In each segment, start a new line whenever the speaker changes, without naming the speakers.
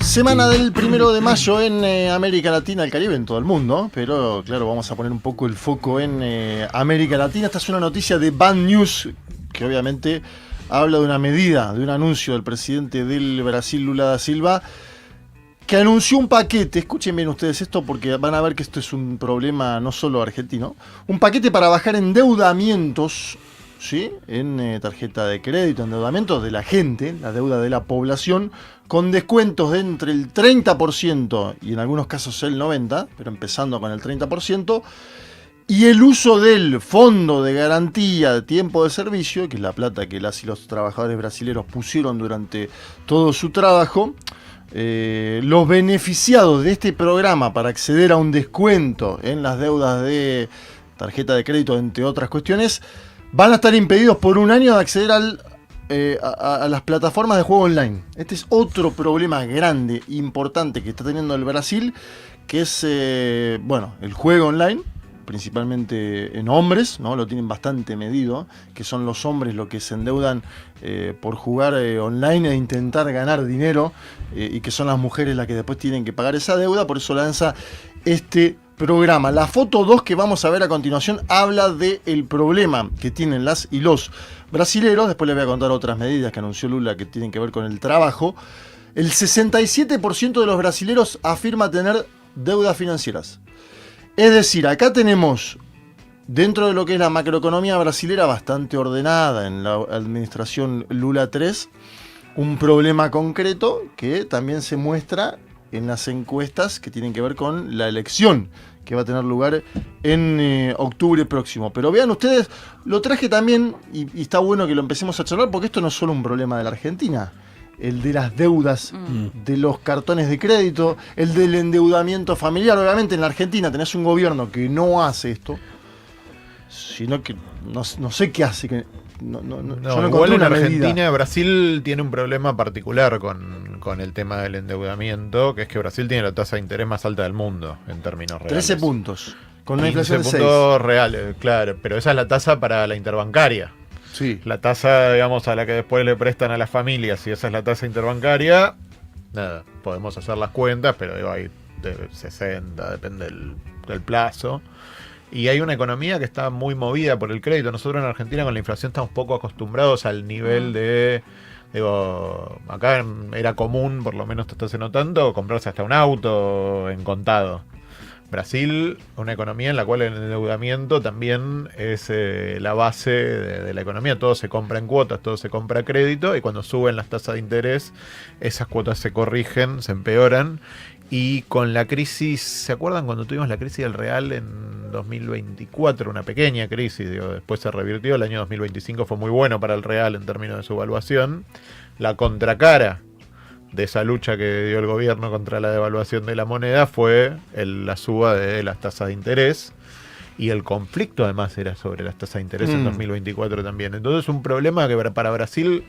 Semana del 1 de mayo en América Latina, el Caribe, en todo el mundo. Pero claro, vamos a poner un poco el foco en América Latina. Esta es una noticia de Band News, que obviamente habla de una medida, de un anuncio del presidente del Brasil, Lula da Silva, que anunció un paquete. Escuchen bien ustedes esto, porque van a ver que esto es un problema no solo argentino. Un paquete para bajar endeudamientos, ¿sí?, en tarjeta de crédito, endeudamientos de la gente, la deuda de la población, con descuentos de entre el 30% y en algunos casos el 90%, pero empezando con el 30%, y el uso del fondo de garantía de tiempo de servicio, que es la plata que las y los trabajadores brasileños pusieron durante todo su trabajo. Los beneficiados de este programa para acceder a un descuento en las deudas de tarjeta de crédito, entre otras cuestiones, van a estar impedidos por un año de acceder a las plataformas de juego online. Este es otro problema grande, importante que está teniendo el Brasil, que es el juego online, principalmente en hombres, ¿no? Lo tienen bastante medido, que son los hombres los que se endeudan por jugar online e intentar ganar dinero, y que son las mujeres las que después tienen que pagar esa deuda. Por eso lanza este programa. La foto 2 que vamos a ver a continuación habla del problema que tienen las y los brasileros. Después les voy a contar otras medidas que anunció Lula que tienen que ver con el trabajo. El 67% de los brasileros afirma tener deudas financieras. Es decir, acá tenemos, dentro de lo que es la macroeconomía brasilera bastante ordenada en la administración Lula 3, un problema concreto que también se muestra en las encuestas que tienen que ver con la elección que va a tener lugar en octubre próximo. Pero vean ustedes, lo traje también, y está bueno que lo empecemos a charlar, porque esto no es solo un problema de la Argentina. El de las deudas, de los cartones de crédito, el del endeudamiento familiar. Obviamente en la Argentina tenés un gobierno que no hace esto, sino que no sé qué hace. Que yo no
igual en
Argentina,
medida. Brasil tiene un problema particular con el tema del endeudamiento, que es que Brasil tiene la tasa de interés más alta del mundo en términos reales.
13 puntos, con una inflación de 6.
puntos reales, claro, pero esa es la tasa para la interbancaria.
Sí.
La tasa, digamos, a la que después le prestan a las familias, si esa es la tasa interbancaria, nada, podemos hacer las cuentas, pero digo, hay de 60, depende del plazo. Y hay una economía que está muy movida por el crédito. Nosotros en Argentina con la inflación estamos poco acostumbrados al nivel de... Digo, acá era común, por lo menos hasta hace no tanto, comprarse hasta un auto en contado. Brasil, una economía en la cual el endeudamiento también es la base de la economía. Todo se compra en cuotas, todo se compra a crédito, y cuando suben las tasas de interés, esas cuotas se corrigen, se empeoran. Y con la crisis, ¿se acuerdan cuando tuvimos la crisis del real en 2024? Una pequeña crisis, digo, después se revirtió. El año 2025 fue muy bueno para el real en términos de su evaluación. La contracara de esa lucha que dio el gobierno contra la devaluación de la moneda fue la suba de las tasas de interés, y el conflicto además era sobre las tasas de interés en 2024 también. Entonces un problema que para Brasil,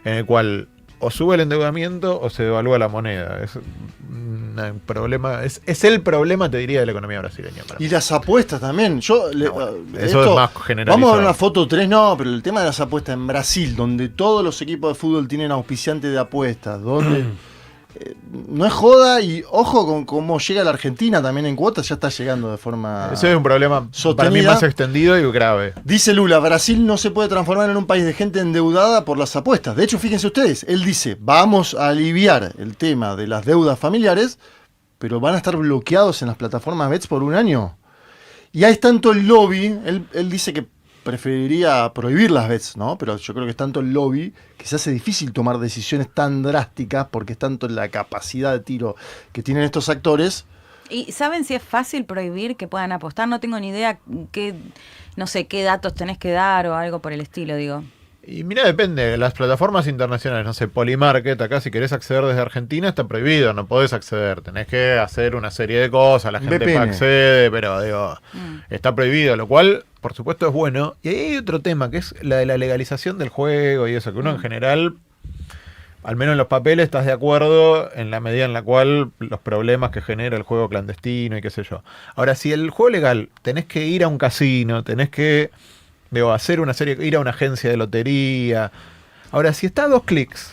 en el cual o sube el endeudamiento o se devalúa la moneda. Es un problema, es el problema, te diría, de la economía brasileña.
Y las apuestas también.
Eso es más generalizado.
Vamos a ver una foto 3, no, pero el tema de las apuestas en Brasil, donde todos los equipos de fútbol tienen auspiciante de apuestas, donde no es joda, y ojo con cómo llega la Argentina también en cuotas, ya está llegando de forma
Ese es un problema
sostenida.
Para mí más extendido y grave.
Dice Lula, Brasil no se puede transformar en un país de gente endeudada por las apuestas. De hecho, fíjense ustedes, él dice, vamos a aliviar el tema de las deudas familiares, pero van a estar bloqueados en las plataformas bets por un año. Y hay tanto el lobby, él dice que preferiría prohibir las bets, ¿no? Pero yo creo que es tanto el lobby que se hace difícil tomar decisiones tan drásticas, porque es tanto la capacidad de tiro que tienen estos actores.
¿Y saben si es fácil prohibir que puedan apostar? No tengo ni idea no sé qué datos tenés que dar o algo por el estilo, digo.
Y mira, depende, las plataformas internacionales, no sé, Polymarket, acá si querés acceder desde Argentina está prohibido, no podés acceder, tenés que hacer una serie de cosas, la gente accede, pero digo, está prohibido, lo cual, por supuesto, es bueno. Y ahí hay otro tema, que es la de la legalización del juego y eso, que uno en general, al menos en los papeles, estás de acuerdo en la medida en la cual los problemas que genera el juego clandestino y qué sé yo. Ahora, si el juego legal, tenés que ir a un casino, tenés que... hacer una serie, ir a una agencia de lotería. Ahora, si está a 2 clics,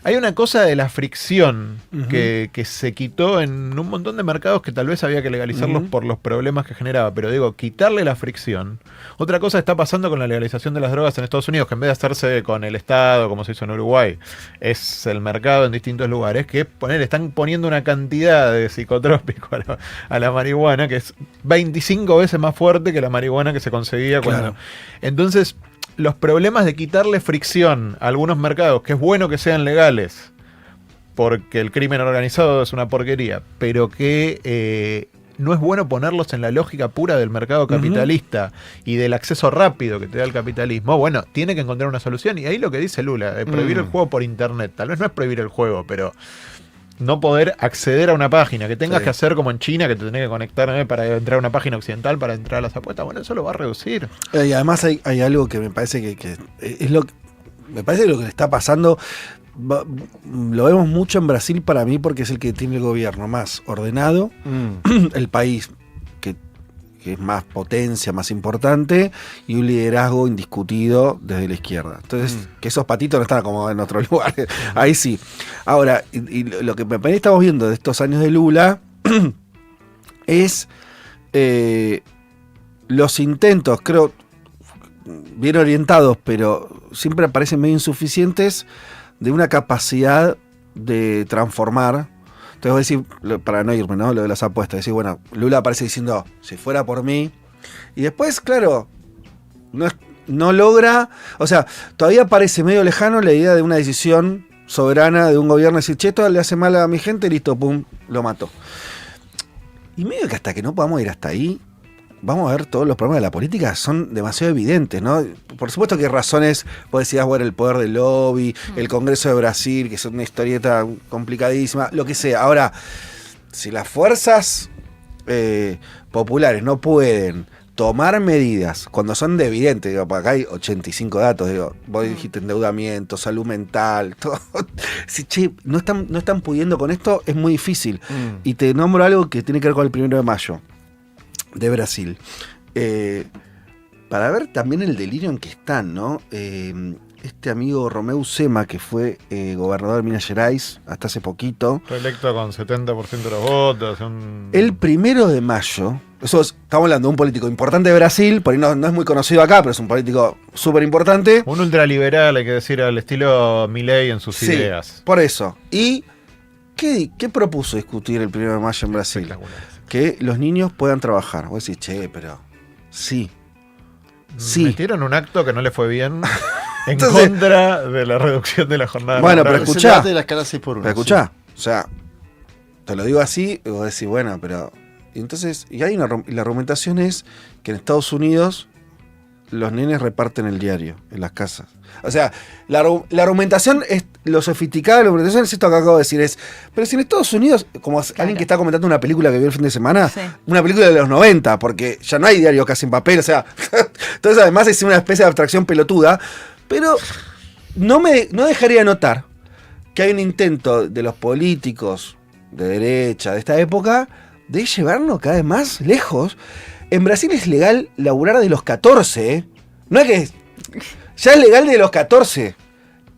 Hay una cosa de la fricción
Ujú.
que se quitó en un montón de mercados que tal vez había que legalizarlos
Ujú.
por los problemas que generaba. Pero digo, quitarle la fricción. Otra cosa está pasando con la legalización de las drogas en Estados Unidos, que en vez de hacerse con el Estado, como se hizo en Uruguay, es el mercado en distintos lugares, que están poniendo una cantidad de psicotrópico a la marihuana que es 25 veces más fuerte que la marihuana que se conseguía cuando...
Claro.
Entonces... Los problemas de quitarle fricción a algunos mercados, que es bueno que sean legales, porque el crimen organizado es una porquería, pero que no es bueno ponerlos en la lógica pura del mercado capitalista y del acceso rápido que te da el capitalismo. Bueno, tiene que encontrar una solución. Y ahí lo que dice Lula, prohibir el juego por internet. Tal vez no es prohibir el juego, pero no poder acceder a una página, que tengas
Sí.
que hacer como en China, que te tenés que conectar para entrar a una página occidental, para entrar a las apuestas. Bueno, eso lo va a reducir.
Y además hay algo que me parece que es lo que me parece que lo que le está pasando. Lo vemos mucho en Brasil para mí porque es el que tiene el gobierno más ordenado, el país que es más potencia, más importante, y un liderazgo indiscutido desde la izquierda. Entonces, que esos patitos no están como en otros lugares. Ahí sí. Ahora, y lo que me parece que estamos viendo de estos años de Lula es los intentos, creo, bien orientados, pero siempre parecen medio insuficientes, de una capacidad de transformar. Entonces voy a decir, para no irme, ¿no? Lo de las apuestas, decir, bueno, Lula aparece diciendo, si fuera por mí, y después, claro, no logra, o sea, todavía parece medio lejano la idea de una decisión soberana de un gobierno, decir, che, esto le hace mal a mi gente, listo, pum, lo mato. Y medio que hasta que no podamos ir hasta ahí, vamos a ver, todos los problemas de la política son demasiado evidentes, ¿no? Por supuesto que hay razones, vos decías, bueno, el poder del lobby, el Congreso de Brasil, que es una historieta complicadísima, lo que sea. Ahora, si las fuerzas populares no pueden tomar medidas cuando son de evidentes, digo, porque acá hay 85 datos, digo, vos dijiste endeudamiento, salud mental, todo. Si, che, no están pudiendo con esto, es muy difícil. Y te nombro algo que tiene que ver con el 1 de mayo. De Brasil. Para ver también el delirio en que están, ¿no? Este amigo Romeu Zema, que fue gobernador de Minas Gerais hasta hace poquito.
Fue electo con 70% de los votos.
El 1 de mayo, estamos hablando de un político importante de Brasil, por ahí no es muy conocido acá, pero es un político súper importante.
Un ultraliberal, hay que decir, al estilo Milei en sus ideas.
Por eso. ¿Y qué propuso discutir el 1 de mayo en Brasil?
Espectacular.
Que los niños puedan trabajar. Vos decís, che, pero sí. Sí.
Metieron un acto que no le fue bien en
Entonces,
contra de la reducción de la jornada.
Bueno,
laboral.
pero escuchá.
De la escala 6x1.
Pero escuchá, o sea, te lo digo así, y vos decís, bueno, pero... Y entonces, y hay y la argumentación es que en Estados Unidos los nenes reparten el diario en las casas. O sea, la argumentación es lo sofisticado de la argumentación es esto que acabo de decir, pero si en Estados Unidos, como alguien que está comentando una película que vio el fin de semana,
Sí.
una película de los 90, porque ya no hay diario casi en papel, o sea, entonces además es una especie de abstracción pelotuda, pero no dejaría de notar que hay un intento de los políticos de derecha de esta época de llevarnos cada vez más lejos. En Brasil es legal laburar de los 14, ¿eh? No es que ya es legal de los 14.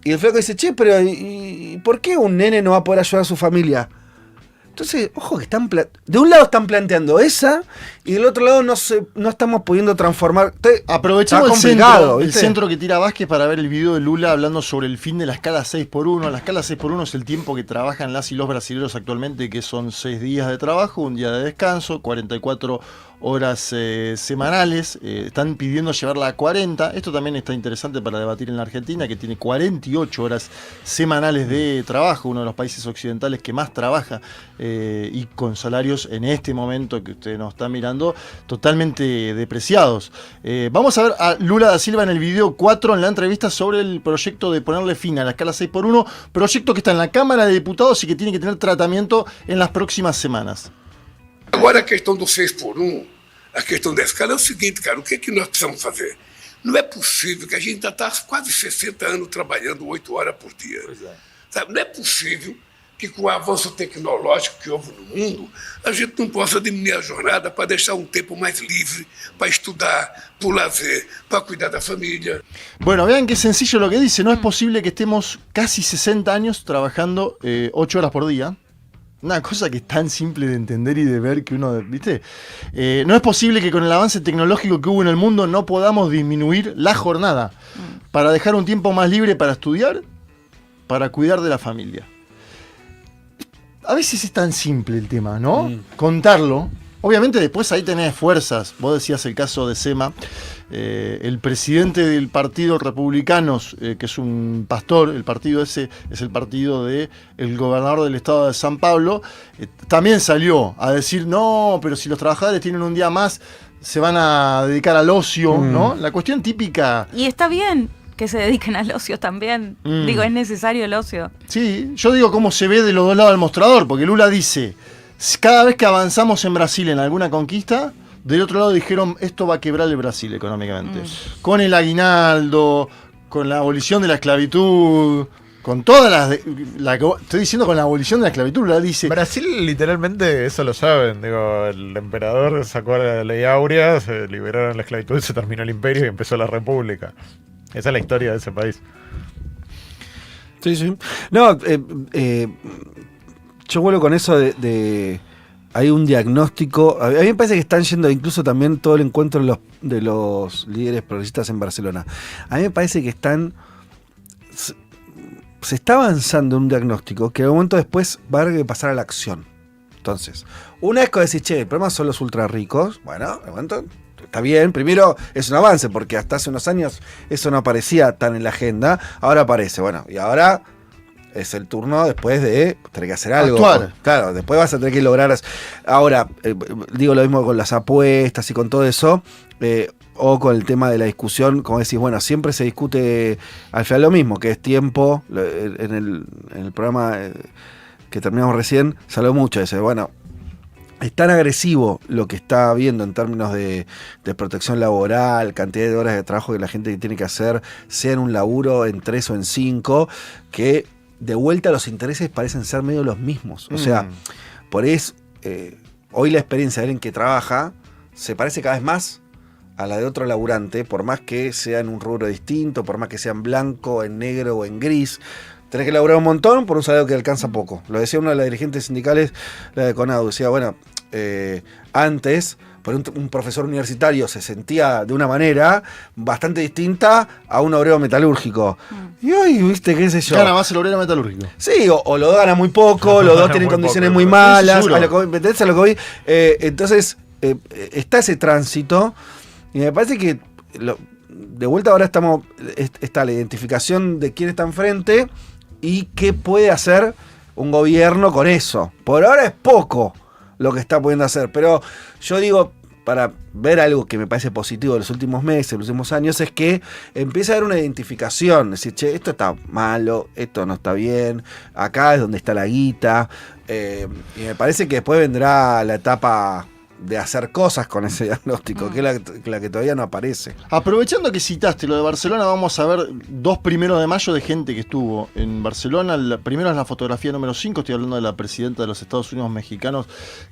Y el flaco dice, che, pero ¿y por qué un nene no va a poder ayudar a su familia? Entonces, ojo que de un lado están planteando esa y del otro lado no estamos pudiendo transformar.
Aprovechemos
Está
el
complicado,
el
¿viste?
centro que tira Vázquez para ver el video de Lula hablando sobre el fin de la escala 6x1. La escala 6x1 es el tiempo que trabajan las y los brasileños actualmente, que son 6 días de trabajo, un día de descanso, 44 horas semanales. Están pidiendo llevarla a 40. Esto también está interesante para debatir en la Argentina, que tiene 48 horas semanales de trabajo, uno de los países occidentales que más trabaja, y con salarios en este momento que usted nos está mirando totalmente depreciados. Vamos a ver a Lula da Silva en el video 4 en la entrevista sobre el proyecto de ponerle fin a la escala 6x1, proyecto que está en la Cámara de Diputados y que tiene que tener tratamiento en las próximas semanas.
Agora a questão do 6x1, a questão da escala é o seguinte, cara, o que é que nós precisamos fazer? Não é possível que a gente ainda está quase 60 anos trabalhando 8 horas por dia. Sabe? Não é possível que com o avanço tecnológico que houve no mundo, a gente não possa diminuir a jornada para deixar um tempo mais livre para estudar, para o lazer, para cuidar da família.
Bueno, vean qué sencillo lo que dice. No es posible que estemos casi 60 años trabajando 8 horas por día. Una cosa que es tan simple de entender y de ver que uno, ¿viste? No es posible que con el avance tecnológico que hubo en el mundo no podamos disminuir la jornada para dejar un tiempo más libre para estudiar, para cuidar de la familia. A veces es tan simple el tema, ¿no? Contarlo. Obviamente después ahí tenés fuerzas. Vos decías el caso de Sema, el presidente del partido Republicanos, que es un pastor, el partido ese es el partido del gobernador del estado de San Pablo, también salió a decir, no, pero si los trabajadores tienen un día más, se van a dedicar al ocio, ¿no? La cuestión típica.
Y está bien que se dediquen al ocio también. Digo, es necesario el ocio.
Sí, yo digo cómo se ve de los dos lados del mostrador, porque Lula dice, cada vez que avanzamos en Brasil en alguna conquista, del otro lado dijeron, esto va a quebrar el Brasil económicamente. Con el aguinaldo, con la abolición de la esclavitud, con todas estoy diciendo con la abolición de la esclavitud, Lula dice...
Brasil literalmente eso lo saben, digo, el emperador sacó la ley áurea, se liberaron la esclavitud, se terminó el imperio y empezó la república. Esa es la historia de ese país.
Sí, sí. No, yo vuelvo con eso de hay un diagnóstico. A mí me parece que están yendo incluso también todo el encuentro de los líderes progresistas en Barcelona. A mí me parece que se está avanzando en un diagnóstico que en un momento después va a haber que pasar a la acción. Entonces, una vez que decís, che, el problema son los ultra ricos, bueno, de momento está bien. Primero es un avance porque hasta hace unos años eso no aparecía tan en la agenda. Ahora aparece, bueno, y ahora es el turno después de tener que hacer algo.
Actuar.
Claro, después vas a tener que lograr. Ahora, digo lo mismo con las apuestas y con todo eso. O con el tema de la discusión, como decís, bueno, siempre se discute al final lo mismo, que es tiempo. En el programa que terminamos recién, se habló mucho de eso. Bueno, es tan agresivo lo que está habiendo en términos de protección laboral, cantidad de horas de trabajo que la gente tiene que hacer, sea en un laburo, en 3 o en 5, que de vuelta los intereses parecen ser medio los mismos. O sea, por eso, hoy la experiencia de alguien que trabaja se parece cada vez más a la de otro laburante, por más que sea en un rubro distinto, por más que sea en blanco, en negro o en gris. Tenés que laburar un montón por un salario que alcanza poco. Lo decía una de las dirigentes sindicales, la de CONADU, decía, bueno, antes por un profesor universitario se sentía de una manera bastante distinta a un obrero metalúrgico. Y hoy, viste, qué sé yo.
Gana más el obrero metalúrgico.
Sí, o lo gana muy poco, los dos tienen condiciones muy malas, a lo que voy. Entonces, está ese tránsito, y me parece que de vuelta ahora está la identificación de quién está enfrente y qué puede hacer un gobierno con eso. Por ahora es poco lo que está pudiendo hacer, pero yo digo, para ver algo que me parece positivo de los últimos meses, los últimos años, es que empieza a haber una identificación, decir, che, esto está malo, esto no está bien, acá es donde está la guita, y me parece que después vendrá la etapa de hacer cosas con ese diagnóstico, que es la que todavía no aparece.
Aprovechando que citaste lo de Barcelona, vamos a ver 2 primeros de mayo de gente que estuvo en Barcelona. Primero es la fotografía número 5, estoy hablando de la presidenta de los Estados Unidos mexicanos,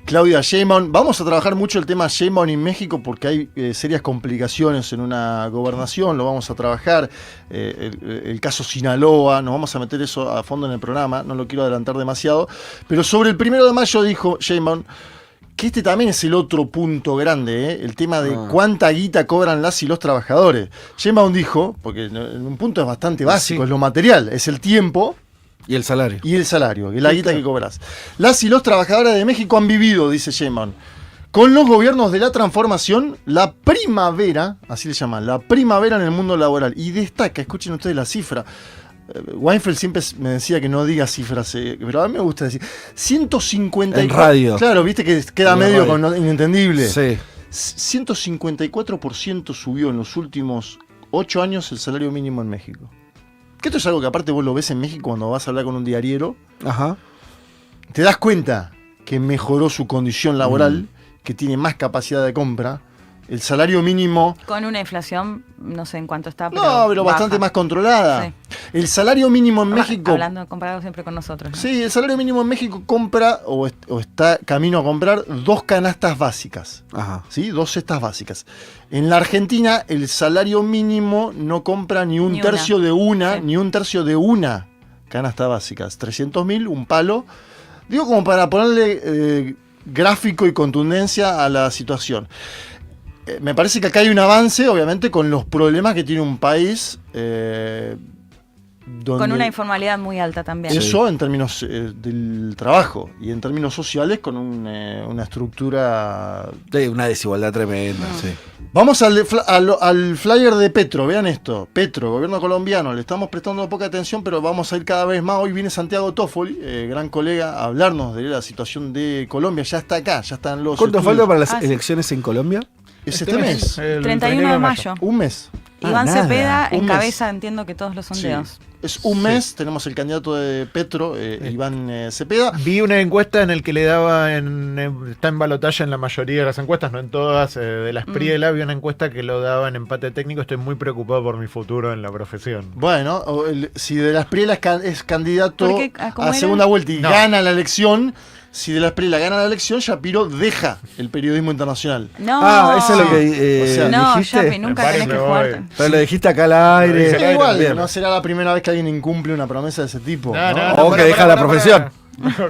Claudia Sheinbaum. Vamos a trabajar mucho el tema Sheinbaum en México porque hay serias complicaciones en una gobernación, lo vamos a trabajar. El caso Sinaloa, nos vamos a meter eso a fondo en el programa, no lo quiero adelantar demasiado. Pero sobre el 1 de mayo dijo Sheinbaum que este también es el otro punto grande, el tema de cuánta guita cobran las y los trabajadores. Sheinbaum dijo, porque en un punto es bastante básico, es lo material, es el tiempo
y el salario.
Y el salario, que es la guita que cobras. Las y los trabajadores de México han vivido, dice Sheinbaum, con los gobiernos de la transformación, la primavera, así le llaman, la primavera en el mundo laboral. Y destaca, escuchen ustedes la cifra. Weinfeld siempre me decía que no diga cifras, pero a mí me gusta decir 154.
En radio.
Claro, viste que queda medio inentendible.
Sí.
154% subió en los últimos 8 años el salario mínimo en México. Que esto es algo que aparte vos lo ves en México cuando vas a hablar con un diariero.
Ajá.
Te das cuenta que mejoró su condición laboral, que tiene más capacidad de compra. El salario mínimo...
Con una inflación, no sé en cuánto está, pero
No, pero bastante
baja.
más controlada.
Sí.
El salario mínimo en México...
Hablando, comparado siempre con nosotros, ¿no?
Sí, el salario mínimo en México compra o está camino a comprar 2 canastas básicas.
Ajá.
¿Sí? 2 cestas básicas. En la Argentina, el salario mínimo no compra ni un
Ni
tercio
una.
de una,
Sí.
ni un tercio de una canasta básica. 300.000, un palo. Digo como para ponerle gráfico y contundencia a la situación. Me parece que acá hay un avance, obviamente, con los problemas que tiene un país donde
Con una informalidad muy alta también.
eso en términos del trabajo y en términos sociales con una estructura.
Sí, una desigualdad tremenda, sí.
Vamos al flyer de Petro, vean esto. Petro, gobierno colombiano, le estamos prestando poca atención, pero vamos a ir cada vez más. Hoy viene Santiago Toffoli, gran colega, a hablarnos de la situación de Colombia. Ya está acá, ya están los
¿Cuánto
estudios.
falta para las
Ah, sí.
elecciones en Colombia?
Es este mes.
el
31 de mayo.
Un mes.
Iván
nada.
Cepeda
Un mes.
encabeza, entiendo que todos los sondeos.
Sí. Es un mes, tenemos el candidato de Petro, Iván Cepeda.
Vi una encuesta en el que le daba está en balotaje en la mayoría de las encuestas, no en todas, de la Espriela. Vi una encuesta que lo daba en empate técnico. Estoy muy preocupado por mi futuro en la profesión.
Bueno, si de la Espriela es candidato
¿Por qué? ¿Cómo
a
era?
segunda vuelta y
No.
gana la elección, si de la Espriela gana la elección, Shapiro deja el periodismo internacional.
No.
Eso es lo que
O sea,
No,
dijiste.
Yapi, nunca
Me
tenés que
parece,
jugarte.
voy.
Pero lo dijiste acá al aire.
Lo dije al aire,
Igual,
bien.
no será la primera vez que alguien incumple una promesa de ese tipo. ¿no?
O que deja la profesión.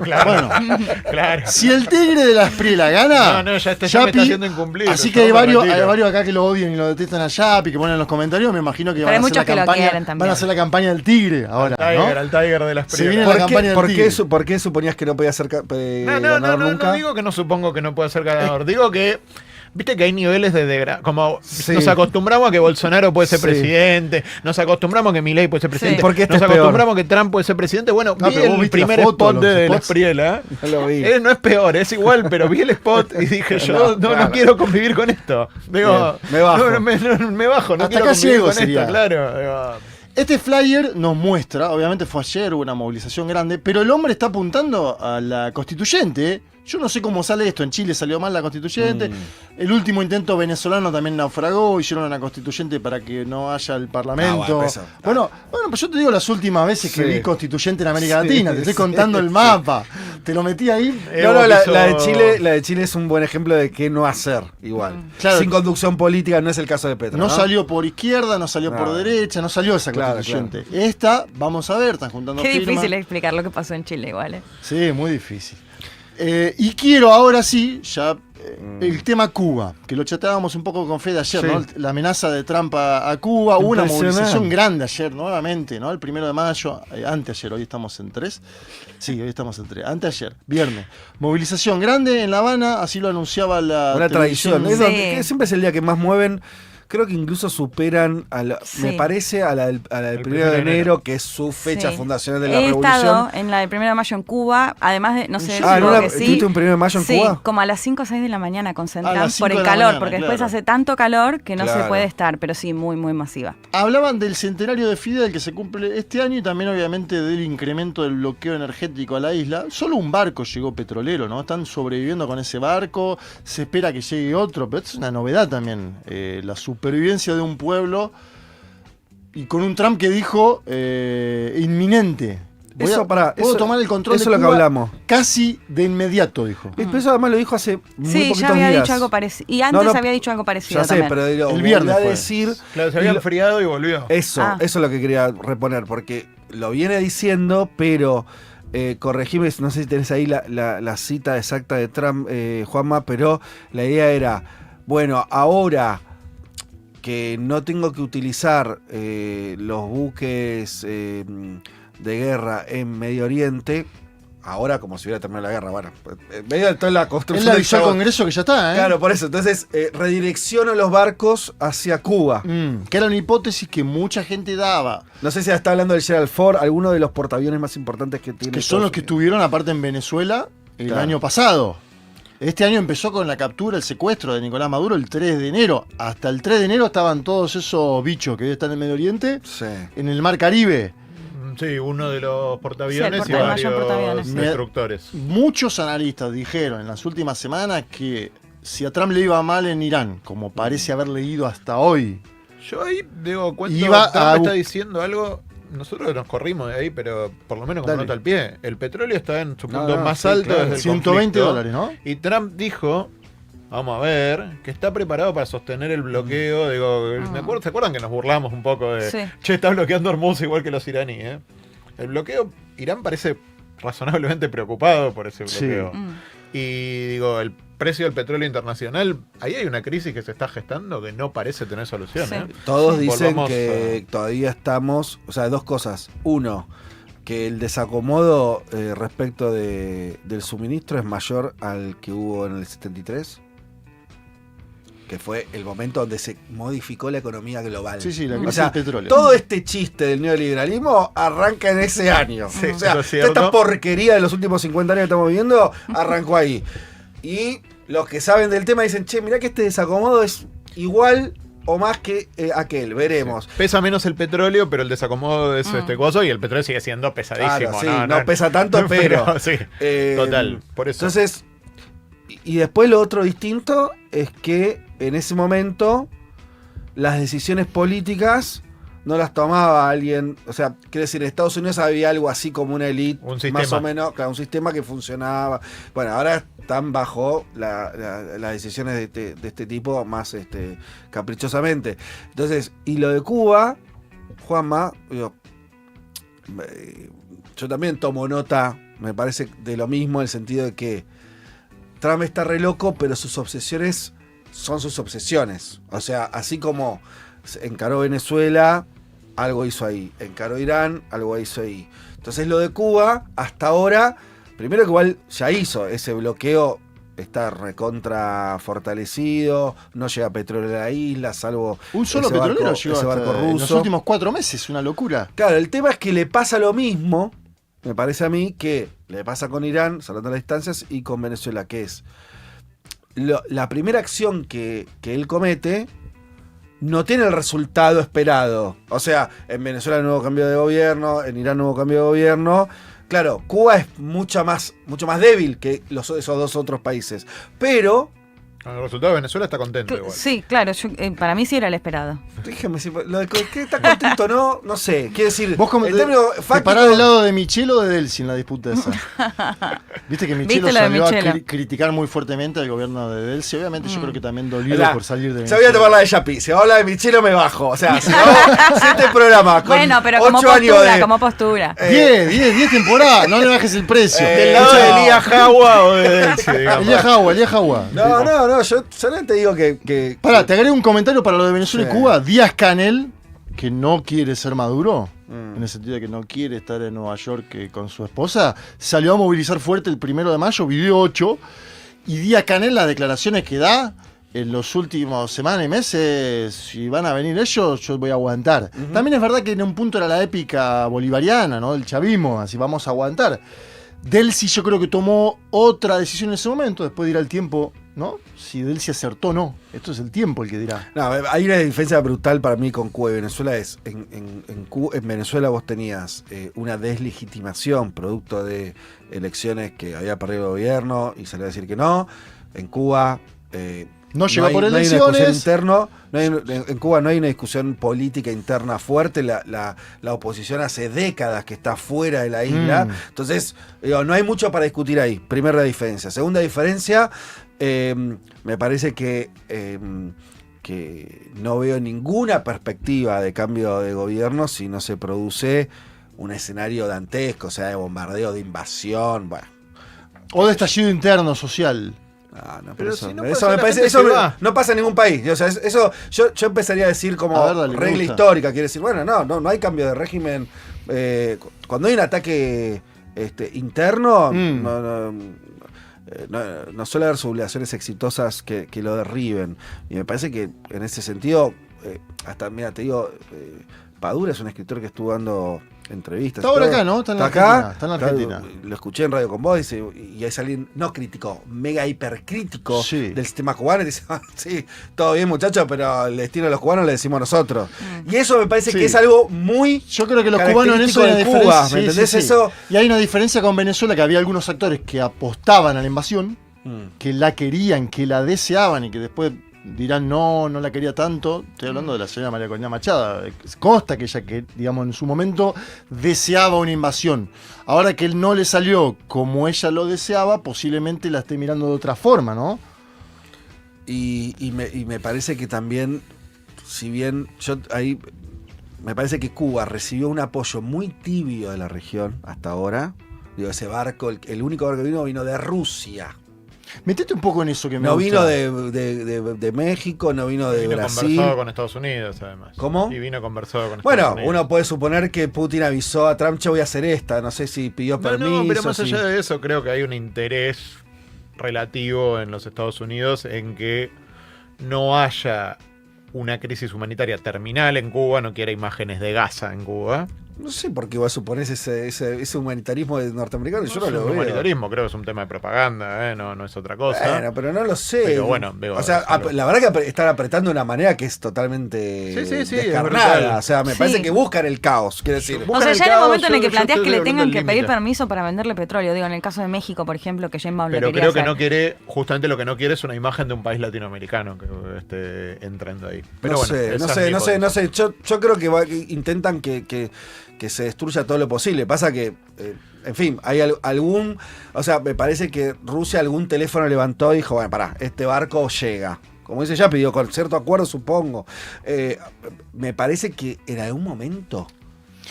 Claro.
Bueno,
Claro.
si el Tigre de la Espriela gana,
No, ya me está
Yapi-
haciendo incumplir.
Así
Yo
que hay
me
varios,
retiro.
acá que lo odian y lo detestan a Yapi, que ponen en los comentarios. Me imagino que
Pero
van
hay
a hacer la
muchos que lo
campaña,
quieren también.
van a hacer la campaña del Tigre ahora,
Tiger,
¿no?
al Tiger de las
Se viene
primeras.
la campaña del Tigre.
¿Por qué suponías que no podía ser ganador nunca?
No digo que no supongo que no pueda ser ganador. Digo que, viste que hay niveles de degradación. Como
Sí.
nos acostumbramos a que Bolsonaro puede ser
Sí.
presidente, nos acostumbramos a que Milei puede ser presidente,
Sí.
Porque este
nos
es peor.
acostumbramos a que Trump puede ser presidente. Bueno,
No,
vi
pero vos
el
viste la
primer
foto,
spot
los
de la
spots.
Espriela.
No lo vi.
No es peor, es igual, pero vi el spot y dije yo no quiero convivir con esto. Digo,
Bien, me bajo.
me bajo, no
Hasta
quiero
acá
convivir
llego
con
sería.
esto, claro. Digo,
Este flyer nos muestra, obviamente fue ayer, hubo una movilización grande, pero el hombre está apuntando a la constituyente. ¿Eh? Yo no sé cómo sale esto. En Chile salió mal la constituyente. El último intento venezolano también naufragó. Hicieron una constituyente para que no haya el parlamento. Bueno, pues yo te digo las últimas veces que
Sí.
vi constituyente en América
Sí,
Latina. Te estoy
sí,
contando el
sí.
mapa. Te lo metí ahí.
No,
Evo
la
quiso-
de Chile es un buen ejemplo de qué no hacer igual.
Claro.
Sin conducción política no es el caso de Petro.
No salió por izquierda, no salió por
No.
derecha, no salió esa
Claro,
constituyente. Esta, vamos a ver, están juntando
Qué
firmas.
difícil explicar lo que pasó en Chile igual.
Sí, muy difícil. Y quiero ahora sí, ya el tema Cuba, que lo chateábamos un poco con Fede ayer,
Sí.
¿no? La amenaza de Trump a Cuba, hubo una
Impresionante.
movilización grande ayer, nuevamente, ¿no? El 1 de mayo, anteayer, hoy estamos en 3. Sí, hoy estamos en 3. Anteayer, viernes. Movilización grande en La Habana, así lo anunciaba la
Una
televisión.
tradición. Es
Sí.
que siempre es el día que más mueven. Creo que incluso superan,
Sí.
me parece, a la del 1 de enero, que es su fecha
Sí.
fundacional de la
He
revolución.
estado en la del 1 de mayo en Cuba, además de, no sé,
Ah,
supongo
¿no
que sí.
¿tuviste un 1 de mayo en
Sí,
Cuba?
como a las 5 o 6 de la mañana
A
concentran
las 5
por el
de la
calor,
mañana,
porque después
claro.
hace tanto calor que no se
Claro.
puede estar, pero sí, muy, muy masiva.
Hablaban del centenario de Fidel que se cumple este año y también obviamente del incremento del bloqueo energético a la isla. Solo un barco llegó petrolero, ¿no? Están sobreviviendo con ese barco, se espera que llegue otro, pero esto es una novedad también, la supervivencia de un pueblo y con un Trump que dijo inminente. Puedo tomar el control
eso
de
es lo que
Cuba
hablamos.
casi de inmediato, dijo.
Pero eso además lo dijo hace muy
Sí,
poquitos
ya había
días.
dicho algo parecido. Y antes
No,
había dicho algo parecido
Ya sé,
también.
pero digo,
El viernes
volvió a
fue.
decir.
Claro, se había enfriado y volvió.
Eso,
Ah.
eso es lo que quería reponer, porque lo viene diciendo, pero corregime, no sé si tenés ahí la cita exacta de Trump, Juanma, pero la idea era, bueno, ahora que no tengo que utilizar los buques de guerra en Medio Oriente, ahora como si hubiera terminado la guerra, bueno, en medio de toda la
Él
construcción
le
del
avisó al
chabón.
Congreso que ya está, ¿eh?
Claro, por eso, entonces redirecciono los barcos hacia Cuba.
Que era una hipótesis que mucha gente daba.
No sé si está hablando del Gerald Ford, alguno de los portaaviones más importantes que tiene.
Que son los que estuvieron aparte en Venezuela el
Claro.
año pasado. Este año empezó con la captura, el secuestro de Nicolás Maduro el 3 de enero. Hasta el 3 de enero estaban todos esos bichos que hoy están en Medio Oriente,
Sí.
en el Mar Caribe.
Sí, uno de los portaaviones
Sí,
y
el
varios
portaaviones.
destructores.
Muchos analistas dijeron en las últimas semanas que si a Trump le iba mal en Irán, como parece haber leído hasta hoy,
Yo ahí digo, cuando
Iba
Trump
a
está
bu-
diciendo algo, nosotros nos corrimos de ahí, pero por lo menos como
Dale.
nota al pie. El petróleo está en su
No,
punto
no,
más
sí,
alto
claro.
desde el
120
conflicto.
dólares, ¿no?
Y Trump dijo, vamos a ver, que está preparado para sostener el bloqueo. Digo, ¿se acuerdan que nos burlamos un poco de,
Sí.
che, está bloqueando Hormuz igual que los iraníes? El bloqueo, Irán parece razonablemente preocupado por ese
Sí.
bloqueo.
Mm.
Y digo, el precio del petróleo internacional, ahí hay una crisis que se está gestando que no parece tener solución.
Sí.
Todos
Sí.
dicen
Volvamos
que todavía estamos, o sea, dos cosas. Uno, que el desacomodo respecto del suministro es mayor al que hubo en el 73, que fue el momento donde se modificó la economía global.
Sí, la
O
crisis
sea,
del petróleo.
todo este chiste del neoliberalismo arranca en ese año.
Sí,
o sea,
eso es cierto.
toda esta porquería de los últimos 50 años que estamos viviendo arrancó ahí. Y los que saben del tema dicen, che, mirá que este desacomodo es igual o más que aquel, veremos.
Pesa menos el petróleo, pero el desacomodo es este coso y el petróleo sigue siendo pesadísimo.
Claro, sí, no pesa tanto, pero
sí, total, por eso.
Entonces, y después lo otro distinto es que en ese momento las decisiones políticas no las tomaba alguien, o sea, quiero decir, en Estados Unidos había algo así como una elite,
Un sistema.
más o menos, claro, un sistema que funcionaba. Bueno, ahora están bajo las decisiones de este tipo más caprichosamente. Entonces, y lo de Cuba, Juanma, digo, yo también tomo nota, me parece, de lo mismo, en el sentido de que Trump está re loco, pero sus obsesiones son sus obsesiones. O sea, así como encaró Venezuela, algo hizo ahí. Encaró Irán, algo hizo ahí. Entonces lo de Cuba, hasta ahora, primero que igual ya hizo ese bloqueo, está recontra fortalecido, no llega petróleo a la isla, salvo
Un solo
ese
petrolero
barco-
llegó
ese
hasta
barco
en los
ruso.
últimos 4 meses, una locura.
Claro, el tema es que le pasa lo mismo, me parece a mí, que le pasa con Irán, salvando las distancias, y con Venezuela, que es la primera acción que él comete no tiene el resultado esperado. O sea, en Venezuela no hubo cambio de gobierno, en Irán no hubo cambio de gobierno. Claro, Cuba es mucho más débil que esos dos otros países. Pero,
El resultado de Venezuela está contento igual.
Sí, claro, para mí sí era el esperado.
déjame decir, lo de que está contento no sé. Quiere decir,
Vos como
en
te
términos
parás
fácticos,
del lado de Michel o de Delcy en la disputa esa. Viste que Michel
¿Viste lo de
salió a
Michelo?
criticar muy fuertemente al gobierno de Delcy. Obviamente yo creo que también dolido
Mirá,
por salir de
ya voy a tomar la de Yapi. Si habla de Michelo me bajo. O sea, si hago 7 programas con
Bueno, pero como
8 años
postura,
de...
como postura.
10 temporadas, no le bajes el precio.
¿Del lado de Elías Jawa o de Delcy, digamos?
Elías Jawa.
No, yo no te digo que
Pará, te agrego un comentario para lo de Venezuela
Sí.
y Cuba. Díaz Canel, que no quiere ser Maduro, en el sentido de que no quiere estar en Nueva York con su esposa, salió a movilizar fuerte el 1 de mayo, video 8, y Díaz Canel, las declaraciones que da en los últimos semanas y meses, si van a venir ellos, yo voy a aguantar. También es verdad que en un punto era la épica bolivariana, ¿no? Del chavismo, así vamos a aguantar. Delcy yo creo que tomó otra decisión en ese momento, después dirá el tiempo, ¿no? Si Delcy acertó o no. Esto es el tiempo el que dirá.
No, hay una diferencia brutal para mí con Cuba y Venezuela. En Venezuela vos tenías una deslegitimación producto de elecciones que había perdido el gobierno y salió a decir que no. En Cuba
No llegó por
no hay una
elecciones.
discusión interna, en Cuba no hay una discusión política interna fuerte. La oposición hace décadas que está fuera de la isla. Entonces, digo, no hay mucho para discutir ahí. Primera diferencia. Segunda diferencia, me parece que no veo ninguna perspectiva de cambio de gobierno si no se produce un escenario dantesco, o sea, de bombardeo, de invasión. Bueno.
O de estallido interno social.
No,
Pero
eso,
si no
eso
pasa,
me
la
parece,
gente
eso
se va.
no pasa en ningún país. O sea, eso yo empezaría a decir como
A ver, dale, me
regla
gusta.
histórica. Quiere decir, bueno, no hay cambio de régimen. Cuando hay un ataque interno, no suele haber sublevaciones exitosas que lo derriben. Y me parece que en ese sentido, hasta, mira, te digo, Padura es un escritor que estuvo dando entrevistas.
Está ahora
todo.
acá, ¿no? Está en la
acá,
Argentina, está en la Argentina.
Lo escuché en Radio con vos y es alguien no crítico, mega hipercrítico
Sí.
del sistema cubano. Y dice, sí, todo bien muchachos, pero el destino de los cubanos le decimos nosotros. Y eso me parece
Sí.
que es algo muy
Yo creo que los cubanos en eso
característico
hay una
de
diferencia.
Cuba, ¿me entendés eso?
Y hay una diferencia con Venezuela, que había algunos actores que apostaban a la invasión que la querían, que la deseaban y que después dirán no la quería tanto. Estoy hablando de la señora María Corina Machado. Consta que ella, que digamos en su momento deseaba una invasión. Ahora que él no le salió como ella lo deseaba, posiblemente la esté mirando de otra forma, ¿no?
Y me parece que también, si bien yo ahí me parece que Cuba recibió un apoyo muy tibio de la región hasta ahora. Digo, ese barco, el único barco que vino de Rusia.
Metete un poco en eso que me
No
gusta.
vino de México, no vino de
vino
Brasil.
conversado con Estados Unidos, además.
¿Cómo?
Y vino conversado con Estados
Bueno,
Unidos.
uno puede suponer que Putin avisó a Trump, yo voy a hacer esta. No sé si pidió permiso.
No, pero más
si-
allá de eso, creo que hay un interés relativo en los Estados Unidos en que no haya una crisis humanitaria terminal en Cuba, no quiere imágenes de Gaza en Cuba.
No sé por qué vos suponés ese humanitarismo norteamericano. Yo no
es
lo
un
veo.
humanitarismo, creo que es un tema de propaganda, no es otra cosa.
Bueno, pero no lo sé.
Pero bueno, digo,
o sea,
claro.
la verdad que están apretando de una manera que es totalmente
Sí, es
descarnada.
brutal.
O sea, me
Sí.
parece que buscan el caos, quiero decir.
Buscan
O sea,
el
ya en el
caos,
momento en el que
yo
planteas
estoy
que le
hablando
tengan
del
que pedir
límite.
permiso para venderle petróleo, digo, en el caso de México, por ejemplo, que Sheinbaum lo
Pero
quería
creo que
hacer.
no quiere, justamente lo que no quiere es una imagen de un país latinoamericano que esté entrando ahí. Pero
no
bueno,
sé,
esa
no
es
sé,
mi
no sé,
posición.
no sé. Yo creo que intentan que se destruya todo lo posible. Pasa que, en fin, hay algún... O sea, me parece que Rusia algún teléfono levantó y dijo, bueno, pará, este barco llega. Como dice ya, pidió con cierto acuerdo, supongo. Me parece que en algún momento,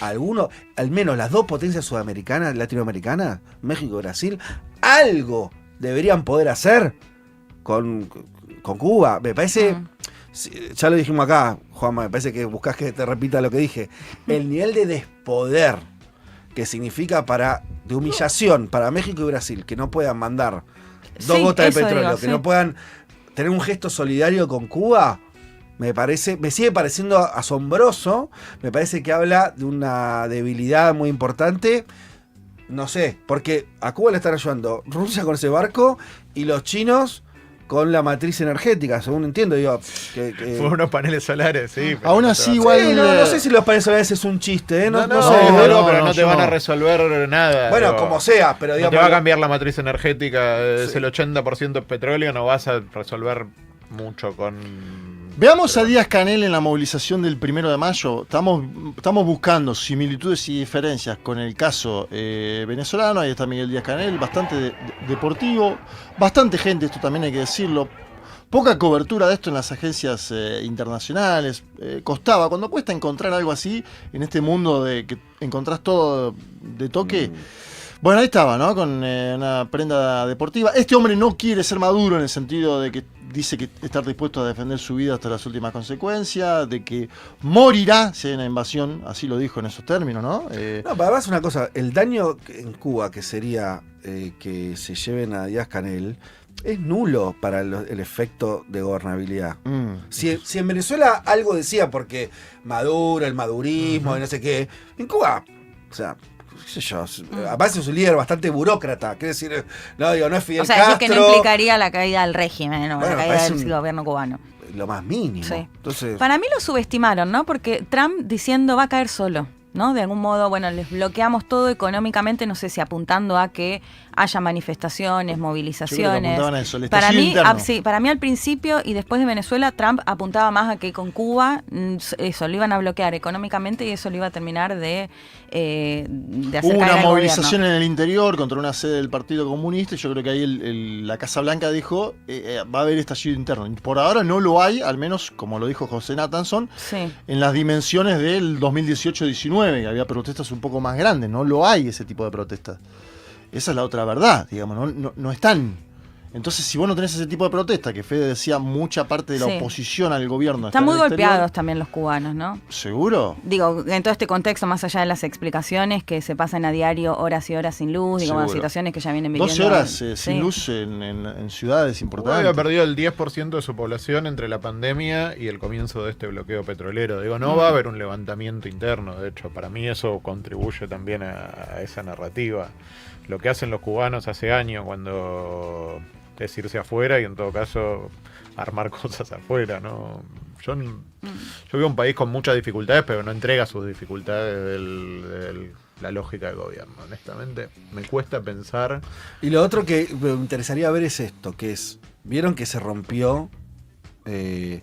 al menos las dos potencias sudamericanas, latinoamericanas, México y Brasil, algo deberían poder hacer con Cuba. Me parece... Sí, ya lo dijimos acá, Juanma, me parece que buscas que te repita lo que dije. El nivel de despoder que significa de humillación para México y Brasil, que no puedan mandar dos
Sí,
gotas de
eso
petróleo,
digo,
que
sí.
no puedan tener un gesto solidario con Cuba, me sigue pareciendo asombroso. Me parece que habla de una debilidad muy importante. No sé, porque a Cuba le están ayudando Rusia con ese barco y los chinos con la matriz energética, según entiendo. Digo,
Fue unos paneles solares, sí. pero
Aún
no
así,
te va a-
igual-
Sí, no sé si los paneles solares es un chiste, ¿eh?
No,
No sé.
pero
no,
no te
yo
van a
no.
resolver nada.
Bueno,
digo.
como sea, pero
No
digamos.
te va a cambiar la matriz energética, es
Sí.
el 80% petróleo, no vas a resolver mucho con...
Veamos a
pero-
Díaz Canel en la movilización del 1 de mayo. Estamos buscando similitudes y diferencias con el caso venezolano. Ahí está Miguel Díaz Canel, bastante deportivo, bastante gente, esto también hay que decirlo. Poca cobertura de esto en las agencias internacionales. Costaba, cuando cuesta encontrar algo así en este mundo de que encontrás todo de toque. Bueno, ahí estaba, ¿no? Con una prenda deportiva. Este hombre no quiere ser maduro en el sentido de que dice que estar dispuesto a defender su vida hasta las últimas consecuencias, de que morirá si hay una invasión, así lo dijo en esos términos, ¿no?
No, pero además una cosa, el daño en Cuba que sería que se lleven a Díaz Canel es nulo para el efecto de gobernabilidad. Si en Venezuela algo decía, porque Maduro, el madurismo y no sé qué, en Cuba, o sea, qué sé yo, además es un líder bastante burócrata, quiere decir, no digo, no es Fidel
O sea, decir
Castro,
que no implicaría la caída del régimen, ¿no?
Bueno,
La caída
parece
del
un-
gobierno cubano.
lo más mínimo.
Sí.
Entonces,
Para mí lo subestimaron, ¿no? Porque Trump diciendo va a caer solo, ¿no? De algún modo, bueno, les bloqueamos todo económicamente, no sé si apuntando a que haya manifestaciones, movilizaciones.
apuntaban a eso, el
Para
estallido
mí,
interno.
sí, para mí al principio y después de Venezuela, Trump apuntaba más a que con Cuba eso lo iban a bloquear económicamente y eso lo iba a terminar de hacer
Hubo
caer
una
al
movilización
gobierno.
en el interior contra una sede del Partido Comunista y yo creo que ahí la Casa Blanca dijo va a haber estallido interno. Por ahora no lo hay, al menos como lo dijo José Nathanson,
Sí.
en las dimensiones del 2018-19, que había protestas un poco más grandes. No lo hay ese tipo de protestas. Esa es la otra verdad, digamos, no están. Entonces, si vos no tenés ese tipo de protesta, que Fede decía, mucha parte de la
Sí.
oposición al gobierno está
Están
en
muy
el exterior.
golpeados también los cubanos, ¿no?
¿Seguro?
Digo, en todo este contexto, más allá de las explicaciones que se pasan a diario horas y horas sin luz, digo,
Seguro.
situaciones que ya vienen viviendo.
12 horas
Sí.
sin luz en ciudades
Cuba
importantes.
había perdido el 10% de su población entre la pandemia y el comienzo de este bloqueo petrolero. Digo, no va a haber un levantamiento interno, de hecho, para mí eso contribuye también a esa narrativa. Lo que hacen los cubanos hace años cuando es irse afuera y en todo caso armar cosas afuera, ¿no? Yo veo un país con muchas dificultades, pero no entrega sus dificultades la lógica de gobierno. Honestamente, me cuesta pensar.
Y lo otro que me interesaría ver es esto, que es, vieron que se rompió el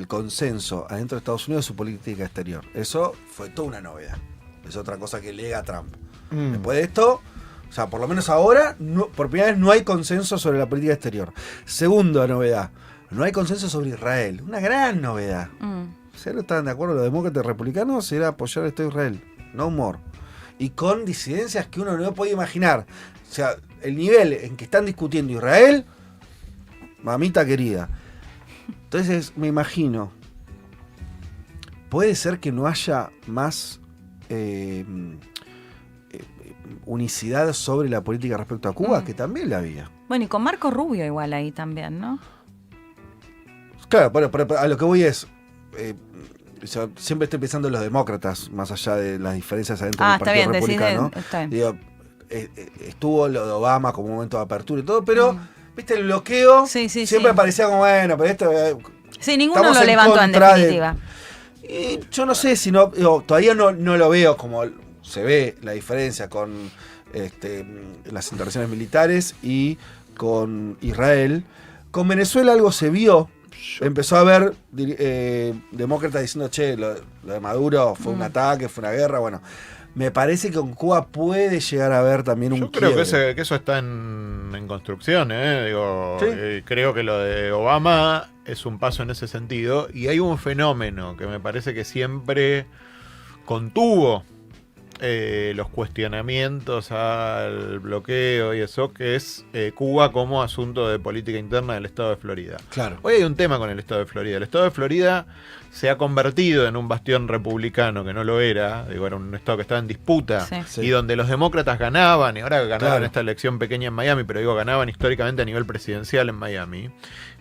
consenso adentro de Estados Unidos de su política exterior. Eso fue toda una novedad. Es otra cosa que lega a Trump. Después de esto, o sea, por lo menos ahora, por primera vez no hay consenso sobre la política exterior. Segunda novedad, no hay consenso sobre Israel. Una gran novedad. O sea, no estaban de acuerdo los demócratas y republicanos, era apoyar al Estado de Israel. No more. Y con disidencias que uno no puede imaginar. O sea, el nivel en que están discutiendo Israel, mamita querida. Entonces, me imagino, puede ser que no haya más unicidad sobre la política respecto a Cuba, que también la había.
Bueno, y con Marco Rubio igual ahí también, ¿no?
Claro, pero a lo que voy es, yo siempre estoy pensando en los demócratas, más allá de las diferencias adentro del Partido Republicano.
Está bien.
Digo, estuvo lo de Obama como un momento de apertura y todo, pero viste, el bloqueo siempre parecía como, bueno, pero esto...
sí, ninguno lo levantó en definitiva.
Y yo no sé si no, todavía no lo veo como se ve la diferencia con las intervenciones militares y con Israel. Con Venezuela algo se vio. Empezó a haber demócratas diciendo, che, lo de Maduro fue un ataque, fue una guerra. Bueno, me parece que con Cuba puede llegar a haber también un
quiebre. Yo creo
que
eso está en construcción, Digo,
¿sí?
Creo que lo de Obama es un paso en ese sentido. Y hay un fenómeno que me parece que siempre contuvo los cuestionamientos al bloqueo y eso, que es Cuba como asunto de política interna del Estado de Florida.
Claro.
Hoy hay un tema con el Estado de Florida. El Estado de Florida se ha convertido en un bastión republicano que no lo era. Digo, era un Estado que estaba en disputa y donde los demócratas ganaban, y ahora ganaban esta elección pequeña en Miami, pero digo, ganaban históricamente a nivel presidencial en Miami.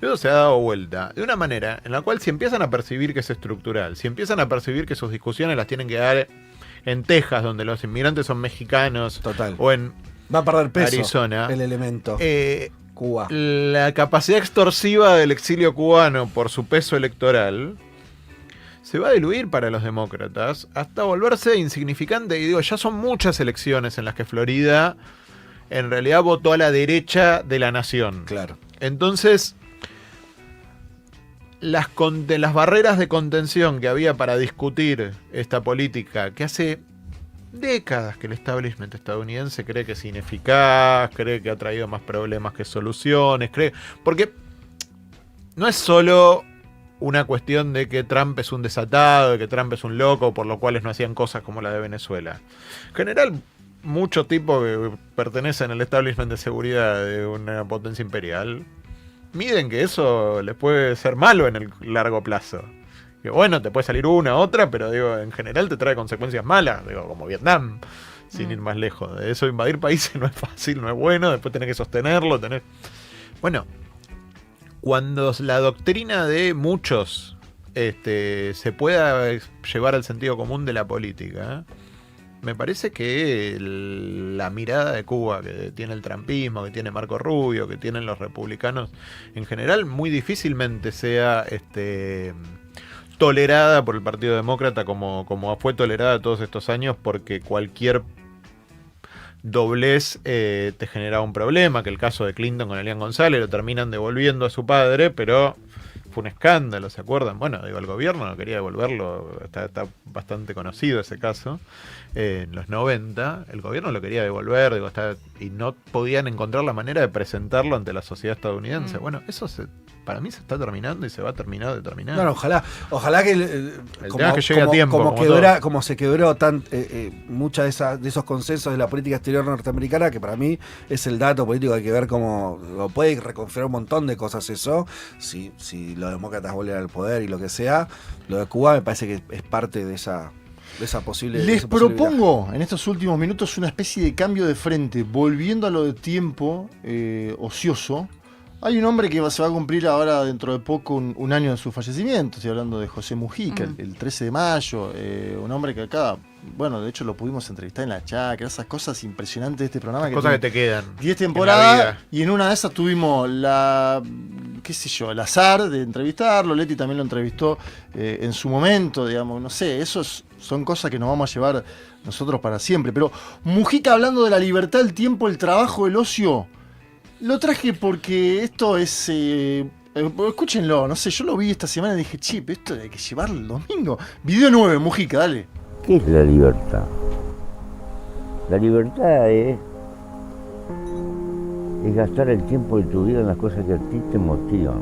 Y eso se ha dado vuelta de una manera en la cual si empiezan a percibir que es estructural, si empiezan a percibir que sus discusiones las tienen que dar en Texas, donde los inmigrantes son mexicanos, o en
va a perder peso
Arizona,
el elemento Cuba.
La capacidad extorsiva del exilio cubano por su peso electoral se va a diluir para los demócratas hasta volverse insignificante. Y digo, ya son muchas elecciones en las que Florida en realidad votó a la derecha de la nación.
Claro.
Entonces, las barreras de contención que había para discutir esta política, que hace décadas que el establishment estadounidense cree que es ineficaz, cree que ha traído más problemas que soluciones, porque no es solo una cuestión de que Trump es un desatado, de que Trump es un loco, por lo cual no hacían cosas como la de Venezuela. En general, muchos tipos que pertenecen al establishment de seguridad de una potencia imperial miden que eso les puede ser malo en el largo plazo. Que bueno, te puede salir una, otra, pero digo, en general te trae consecuencias malas, digo, como Vietnam, sin ir más lejos. De eso invadir países no es fácil, no es bueno, después tenés que sostenerlo, Bueno, cuando la doctrina de muchos se pueda llevar al sentido común de la política, me parece que la mirada de Cuba que tiene el trumpismo, que tiene Marco Rubio, que tienen los republicanos en general, muy difícilmente sea tolerada por el Partido Demócrata como fue tolerada todos estos años, porque cualquier doblez te generaba un problema, que el caso de Clinton con Elian González lo terminan devolviendo a su padre, pero fue un escándalo, ¿se acuerdan? Bueno, digo, el gobierno no quería devolverlo, está bastante conocido ese caso. En los 90, el gobierno lo quería devolver, digo, y no podían encontrar la manera de presentarlo ante la sociedad estadounidense. Bueno, eso para mí se está terminando y se va a terminar de terminar.
Bueno, ojalá que
que llegue a tiempo,
como se quebró muchas de esos consensos de la política exterior norteamericana, que para mí es el dato político, hay que ver cómo lo puede reconfirmar un montón de cosas eso, si los demócratas vuelven al poder y lo que sea. Lo de Cuba me parece que es parte de esa posible.
Les propongo en estos últimos minutos una especie de cambio de frente, volviendo a lo de tiempo ocioso. Hay un hombre que se va a cumplir ahora dentro de poco un año de su fallecimiento. Estoy hablando de José Mujica, el 13 de mayo. Un hombre que acá, bueno, de hecho lo pudimos entrevistar en La Chacra, esas cosas impresionantes de este programa.
Cosas que te quedan.
10 temporadas y en una de esas tuvimos qué sé yo, el azar de entrevistarlo. Leti también lo entrevistó en su momento, digamos, no sé, esos son cosas que nos vamos a llevar nosotros para siempre. Pero Mujica, hablando de la libertad, el tiempo, el trabajo, el ocio, lo traje porque esto es... escúchenlo, no sé, yo lo vi esta semana y dije, chip, esto hay que llevarlo el domingo. Video 9, Mujica, dale.
¿Qué es la libertad? La libertad es gastar el tiempo de tu vida en las cosas que a ti te motivan.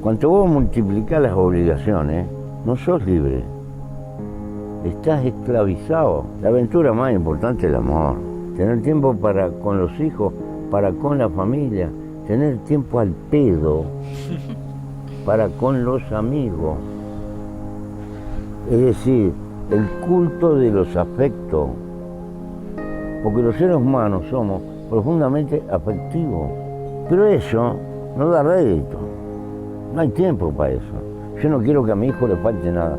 Cuando vos multiplicás las obligaciones, no sos libre. Estás esclavizado. La aventura más importante es el amor. Tener tiempo para con los hijos, para con la familia. Tener tiempo al pedo para con los amigos. Es decir, el culto de los afectos. Porque los seres humanos somos profundamente afectivos. Pero eso no da rédito. No hay tiempo para eso. Yo no quiero que a mi hijo le falte nada.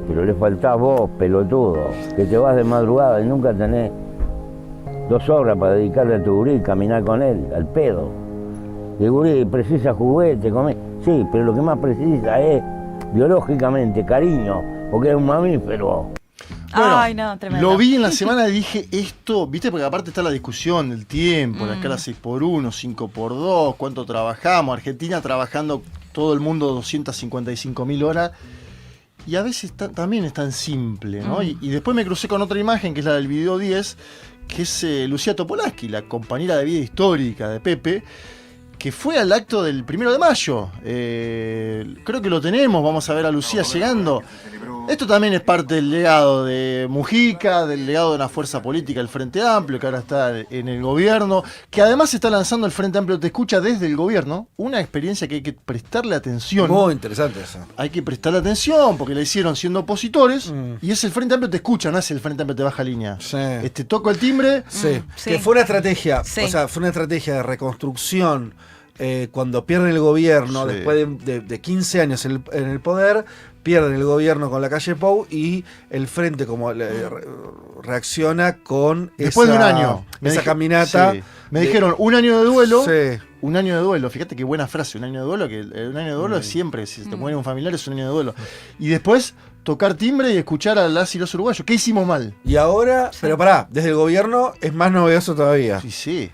Pero le faltás vos, pelotudo, que te vas de madrugada y nunca tenés 2 horas para dedicarle a tu gurí y caminar con él, al pedo. El gurí precisa juguete, comer. Sí, pero lo que más precisa es, biológicamente, cariño, porque es un mamífero.
Bueno,
Ay, no, tremendo.
lo vi en la semana y dije esto, viste, porque aparte está la discusión del tiempo, la escala 6x1, 5x2, cuánto trabajamos, Argentina trabajando todo el mundo 255.000 horas, y a veces también es tan simple, ¿no? Y después me crucé con otra imagen, que es la del video 10, que es Lucía Topolansky, la compañera de vida histórica de Pepe, que fue al acto del 1 de mayo. Creo que lo tenemos, vamos a ver a Lucía llegando. Esto también es parte del legado de Mujica, del legado de una fuerza política, el Frente Amplio, que ahora está en el gobierno, que además está lanzando el Frente Amplio Te Escucha desde el gobierno, una experiencia que hay que prestarle atención.
Muy interesante eso.
Hay que prestarle atención porque la hicieron siendo opositores, y es el Frente Amplio Te Escucha, no es el Frente Amplio Te Baja Línea.
Sí.
Toco el timbre.
Sí.
Sí.
Que fue una estrategia,
Sí.
o sea, fue una estrategia de reconstrucción. Cuando pierden el gobierno,
Sí.
después de 15 años en el poder, pierden el gobierno con la calle Pou y el Frente como reacciona con
Después
esa,
de un año.
esa caminata.
Sí. Me dijeron un año de duelo.
Sí.
Un año de duelo, fíjate qué buena frase, un año de duelo, que un año de duelo es siempre, si se te muere un familiar es un año de duelo. Y después tocar timbre y escuchar a las y los uruguayos. ¿Qué hicimos mal?
Y ahora, pero pará, desde el gobierno es más novedoso todavía.
Sí, sí.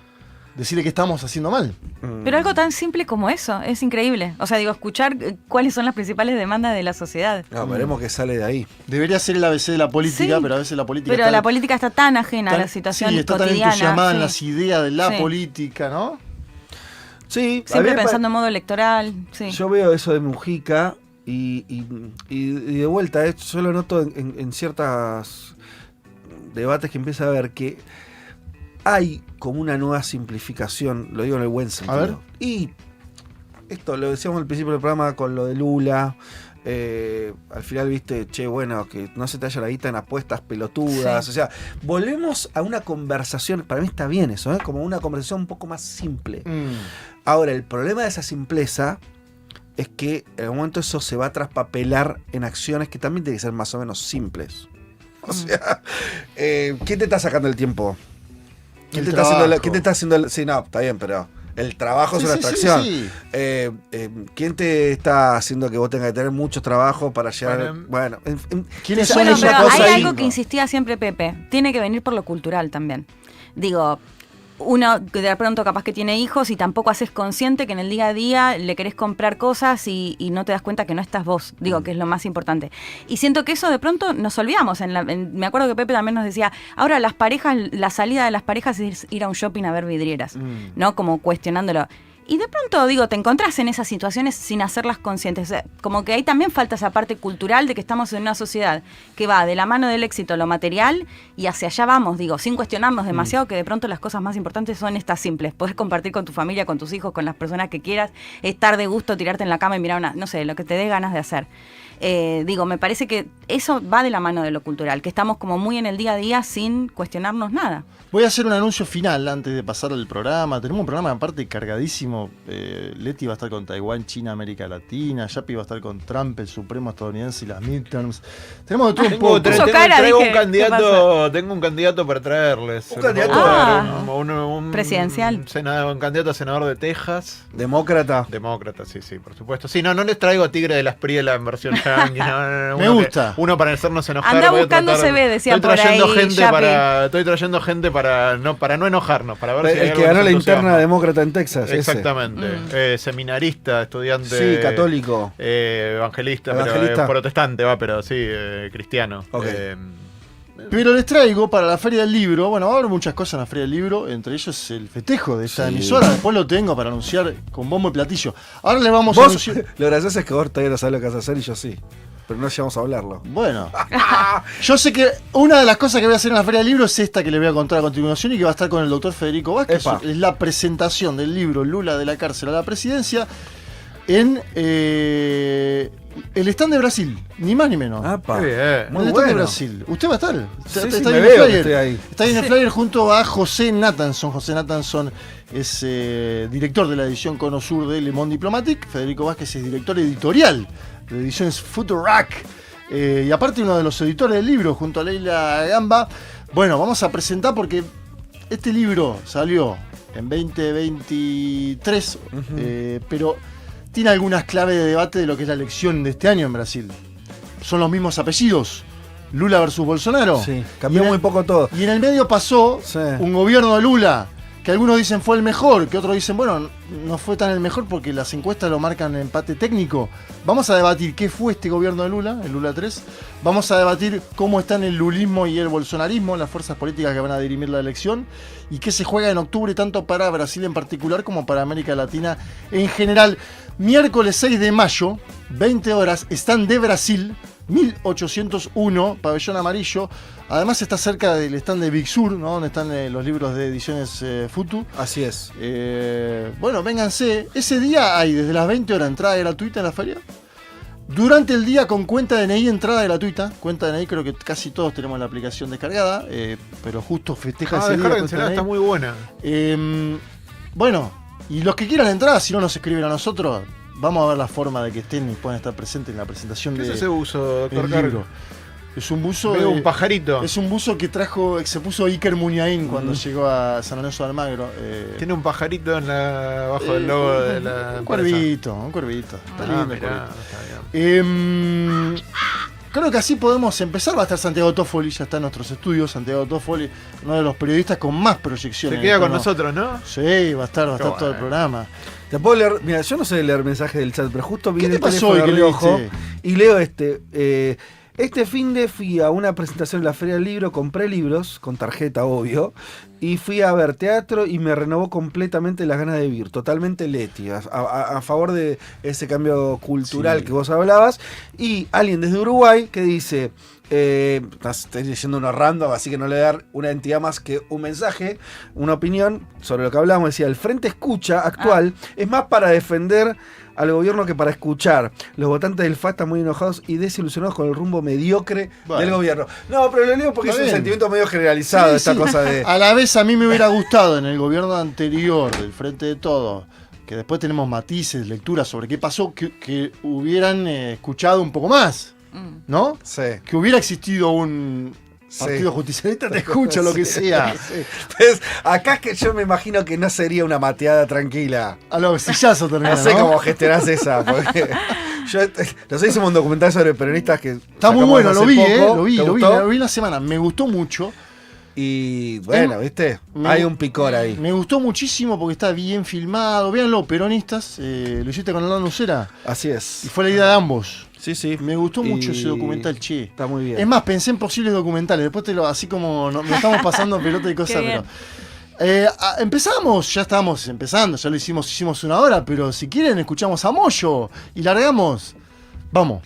Decirle que estamos haciendo mal.
Pero algo tan simple como eso, es increíble. O sea, digo, escuchar cuáles son las principales demandas de la sociedad.
No, veremos que sale de ahí.
Debería ser el ABC de la política,
Sí.
pero a veces la política
Pero
está
la política está tan ajena a la situación
sí, está
cotidiana.
tan entusiasmada en
sí.
las ideas de la
Sí.
política, ¿no?
Sí, a
Siempre
mí me
pensando en modo electoral. Sí.
Yo veo eso de Mujica y de vuelta, yo lo noto en ciertos debates que empieza a ver que hay como una nueva simplificación, lo digo en el buen sentido.
A ver.
Y esto lo decíamos al principio del programa con lo de Lula. Al final viste, che, bueno, que no se te haya la guita en apuestas pelotudas.
Sí.
O sea, volvemos a una conversación, para mí está bien eso, como una conversación un poco más simple. Ahora, el problema de esa simpleza es que en algún momento eso se va a traspapelar en acciones que también tienen que ser más o menos simples. O sea, ¿quién te está sacando el tiempo? ¿Quién
El
te está haciendo
trabajo.
¿quién te está haciendo sí, no, está bien, pero el trabajo
Sí,
es una
sí,
atracción.
sí,
¿Quién te está haciendo que vos tengas que tener mucho trabajo para llegar?
Bueno,
¿Quiénes
esa
son
Bueno,
es una
pero
cosa
hay
ahí.
algo que insistía siempre Pepe. Tiene que venir por lo cultural también. Digo, uno que de pronto capaz que tiene hijos y tampoco haces consciente que en el día a día le querés comprar cosas y no te das cuenta que no estás vos. Digo, que es lo más importante. Y siento que eso de pronto nos olvidamos. Me acuerdo que Pepe también nos decía, ahora las parejas, la salida de las parejas es ir a un shopping a ver vidrieras, ¿no? Como cuestionándolo. Y de pronto, digo, te encontrás en esas situaciones sin hacerlas conscientes. O sea, como que ahí también falta esa parte cultural de que estamos en una sociedad que va de la mano del éxito, lo material, y hacia allá vamos, digo, sin cuestionarnos demasiado, que de pronto las cosas más importantes son estas simples. Poder compartir con tu familia, con tus hijos, con las personas que quieras, estar de gusto, tirarte en la cama y mirar no sé, lo que te dé ganas de hacer. Digo, me parece que eso va de la mano de lo cultural, que estamos como muy en el día a día sin cuestionarnos nada.
Voy a hacer un anuncio final antes de pasar al programa. Tenemos un programa aparte cargadísimo. Leti va a estar con Taiwán, China, América Latina. Yapi va a estar con Trump, el Supremo estadounidense y las midterms. Tenemos de todo un poco.
Puso cara,
traigo
dije,
un candidato, tengo un candidato para traerles.
¿Un candidato?
Un
Presidencial.
Un candidato a senador de Texas.
Demócrata.
Demócrata, sí, por supuesto. Sí, no les traigo Tigre de las Priela en versión yankee. No,
Me gusta.
Uno para hacernos enojar.
Anda
voy a
buscando
tratar-
CV, decía
estoy
por
trayendo
ahí,
gente
Yapi.
Estoy trayendo gente para no enojarnos, para ver si hay
El
algo
que ganó
nos
la
entusiasma.
interna demócrata en Texas. ese.
Exactamente. Seminarista, estudiante.
Sí, católico.
Evangelista,
Evangelista.
pero protestante, pero sí, cristiano.
Ok.
Pero les traigo para la Feria del Libro, bueno, va a haber muchas cosas en la Feria del Libro, entre ellos el festejo de esta emisora. Después lo tengo para anunciar con bombo y platillo. Ahora le vamos a
Vos,
anunciar.
lo gracioso es que vos todavía no sabés lo que vas a hacer y yo sí. Pero no llegamos a hablarlo.
Bueno, yo sé que una de las cosas que voy a hacer en la Feria del Libro es esta que le voy a contar a continuación y que va a estar con el doctor Federico Vázquez.
Epa.
Es la presentación del libro Lula de la cárcel a la presidencia en el stand de Brasil, ni más ni menos.
Apa.
Qué bien.
En
Muy
el stand de
bueno.
Brasil. ¿Usted va a estar?
Sí,
Está
sí,
ahí
me
en el
veo que
flyer.
estoy ahí.
Está ahí en el flyer junto a José Nathanson. José Nathanson es director de la edición Cono Sur de Le Monde Diplomatique. Federico Vázquez es director editorial de ediciones Futurac. Y aparte uno de los editores del libro, junto a Leila Gamba. Bueno, vamos a presentar porque este libro salió en 2023, pero tiene algunas claves de debate de lo que es la elección de este año en Brasil. Son los mismos apellidos, Lula versus Bolsonaro.
Sí, cambió
Y en
muy
el-
poco todo.
Y en el medio pasó
Sí.
un gobierno de Lula, que algunos dicen fue el mejor, que otros dicen, bueno, no fue tan el mejor porque las encuestas lo marcan en empate técnico. Vamos a debatir qué fue este gobierno de Lula, el Lula 3. Vamos a debatir cómo están el lulismo y el bolsonarismo, las fuerzas políticas que van a dirimir la elección, y qué se juega en octubre tanto para Brasil en particular como para América Latina en general. Miércoles 6 de mayo, 20 horas, stand de Brasil, 1801, pabellón amarillo. Además está cerca del stand de Big Sur, ¿no? Donde están los libros de ediciones Futu.
Así es.
Bueno, vénganse. Ese día hay desde las 20 horas entrada gratuita en la feria. Durante el día con cuenta DNI entrada gratuita. Cuenta DNI creo que casi todos tenemos la aplicación descargada. Pero justo festeja ese día.
Descárguensela,
cuenta
está
DNI.
muy buena.
Bueno, y los que quieran entrar, si no nos escriben a nosotros, vamos a ver la forma de que estén y puedan estar presentes en la presentación
¿Qué
de,
es ese uso,
del
doctor
libro. Es un buzo.
Veo un pajarito.
Es un buzo que se puso Iker Muniain cuando llegó a San Lorenzo de Almagro.
Tiene un pajarito abajo del logo de la
Un
empresa.
cuervito, un cuervito. Está
Ah,
lindo el
mirá,
cuervito.
está bien.
Creo que así podemos empezar. Va a estar Santiago Toffoli, ya está en nuestros estudios. Santiago Toffoli, uno de los periodistas con más proyección.
Se
en
queda
el
con
tono.
nosotros, ¿no?
Sí, va a estar
Qué
todo el
bueno.
programa.
Te puedo leer, mira, yo no sé leer mensajes del chat, pero justo vi
¿Qué
el
te pasó
teléfono
hoy
de
que
reojo
leíste?
y leo este. Este fin de fui a una presentación en la Feria del Libro, compré libros, con tarjeta obvio, y fui a ver teatro y me renovó completamente las ganas de vivir, totalmente Leti, a favor de ese cambio cultural
Sí.
que vos hablabas, y alguien desde Uruguay que dice, estoy leyendo uno random, así que no le voy a dar una entidad más que un mensaje, una opinión sobre lo que hablamos, decía, el Frente Escucha actual es más para defender al gobierno que para escuchar. Los votantes del FA están muy enojados y desilusionados con el rumbo mediocre
Bueno.
del gobierno. No, pero lo leo porque
Está
es un
bien.
sentimiento medio generalizado
Sí,
esta
sí.
cosa de...
A la vez a mí me hubiera gustado en el gobierno anterior, del Frente de Todos, que después tenemos matices, lecturas sobre qué pasó, que hubieran escuchado un poco más, ¿no?
Sí.
Que hubiera existido un partido justicialista, te escucha, lo que
Sí,
sea.
sí. Pues, acá es que yo me imagino que no sería una mateada tranquila.
A lo sillazo termina,
No sé
¿no?
cómo gestionás esa. Porque nosotros hicimos un documental sobre peronistas que
Está muy
sacamos
bueno,
hace
lo vi,
poco.
lo vi,
¿Te
lo vi,
gustó?
lo vi la semana, me gustó mucho.
Y bueno, ¿viste? Hay un picor ahí.
Me gustó muchísimo porque está bien filmado. Véanlo, peronistas, lo hiciste con Hernán Lucera
Así
y
es.
fue la idea de ambos.
Sí, sí.
Me gustó mucho
Y
ese documental, che.
Está muy bien.
Es más, pensé en posibles documentales. Después así como nos estamos pasando pelota y cosas,
Qué bien.
pero. Empezamos, ya estábamos empezando, ya lo hicimos 1 hora, pero si quieren escuchamos a Moyo y largamos. Vamos.